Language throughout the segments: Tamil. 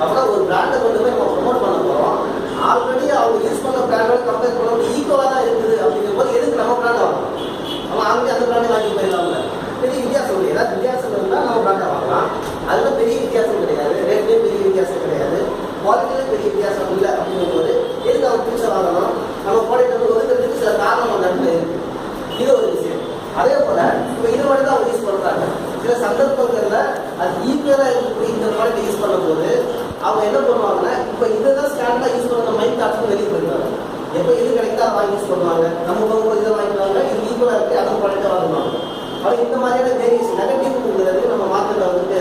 அப்புறம் ஒரு பிராண்டை கொண்டு போய் நம்ம ப்ரொமோட் பண்ண போகிறோம். ஆல்ரெடி அவங்க யூஸ் பண்ண பிராண்டோட கம்பேர் பண்ணும்போது ஈக்குவலாக தான் இருக்குது அப்படிங்கும் போது எதுக்கு நம்ம பிராண்டை வாங்கலாம்? அவன் ஆல்ரெடி அந்த பிராண்டை வாங்கி போயிடலாம்ல. பெரிய வித்தியாசம் இல்லை. ஏதாவது வித்தியாசம் இருந்தால் நம்ம பிராண்டை வாங்கலாம். அதில் பெரிய வித்தியாசம் கிடையாது, ரேட்லேயும் பெரிய வித்தியாசம் கிடையாது, குவாலிட்டியிலும் பெரிய வித்தியாசம் இல்லை அப்படிங்கும்போது எதுக்கு அவன் புதுசாக வாங்கணும்? நம்ம குவாலிட்டி ஒதுக்கிறதுக்கு சில காரணம் அந்த இடத்துல இருக்குது. இது ஒரு விஷயம். அதே போல் இப்போ இது மட்டும் தான் அவங்க யூஸ் பண்ணுறாங்க. சில சந்தர்ப்பங்களில் அது ஈக்குவலாக இருக்கக்கூடிய இந்த குவாலிட்டி யூஸ் பண்ணும்போது அவங்க என்ன பண்ணுவாங்கன்னா, இப்போ இதுதான் ஸ்டாண்டர்டாக யூஸ் பண்ணுற மைண்ட் தாட்ஸும் வெளியே போயிடுவாங்க. எப்போ இது கிடைத்தா வாங்கி யூஸ் பண்ணுவாங்க, நம்ம போகும்போது இதை வாங்கிடுவாங்க, இது ஈக்குவலாக இருக்குது அதை குவாலிட்டியாக வாங்குவாங்க. அவங்க இந்த மாதிரியான வேரியேஷன் நெகட்டிவ்ங்கிறது நம்ம மார்க்கெட்டில் வந்துட்டு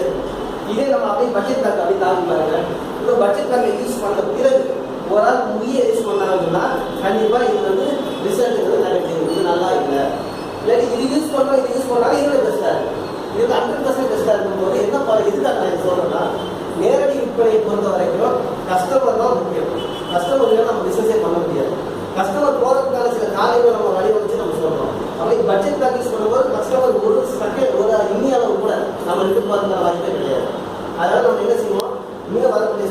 இதே நம்ம அப்படியே பட்ஜெட் பேங்க் அப்படி தாண்டி பாருங்க. இப்போ பட்ஜெட் பேங்கை யூஸ் பண்ண பிறகு ஒரு ஆள் முடிய யூஸ் பண்ணாங்கன்னா கண்டிப்பாக இது வந்து ரிசல்ட்டுங்கிறது நெகட்டிவ், இது நல்லா இல்லை. இல்லாட்டி இது யூஸ் பண்ணுறோம், இது யூஸ் பண்ணாலும் இதுல பெஸ்ட்டாக இருக்குது. இது 100% பெஸ்ட்டாக இருக்கும்போது என்ன எதுக்காக நான் சொல்கிறேன்னா, நேரடி விற்பனையை பொறுத்த வரைக்கும் கஸ்டமர் தான் முக்கியம். கஸ்டமர் நம்ம பிஸ்னஸே பண்ண முடியாது. கஸ்டமர் போகிறதுக்கான சில காரியங்களை நம்ம வழிவகுச்சு நம்ம சொல்கிறோம். அப்படி பட்ஜெட் பேக் யூஸ் பண்ணும்போது கஸ்டமர் ஒரு செகண்ட் ஒரு இந்தியாவில் கூட நம்ம எதிர்பார்க்கிற வாய்ப்பே கிடையாது. அதனால் நம்ம என்ன செய்வோம், இங்கே வரக்கூடிய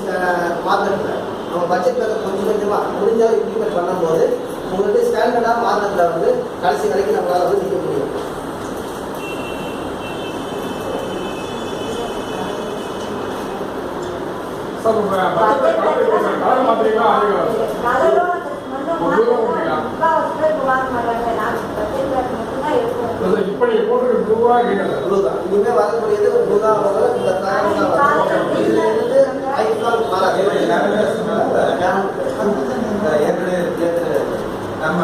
மார்க்கெட்டில் நம்ம பட்ஜெட் பேக்கை கொஞ்சம் கொஞ்சமாக முடிஞ்சாலும் இம்ப்ளிமெண்ட் பண்ணும்போது உங்களுக்கு ஸ்டாண்டர்டாக மார்க்கெட்டில் வந்து கடைசி வரைக்கும் நம்மளால் வந்து நிற்க முடியும். இப்படி போட்டு ரூபாய் இனிமே வரக்கூடியது இந்த நம்ம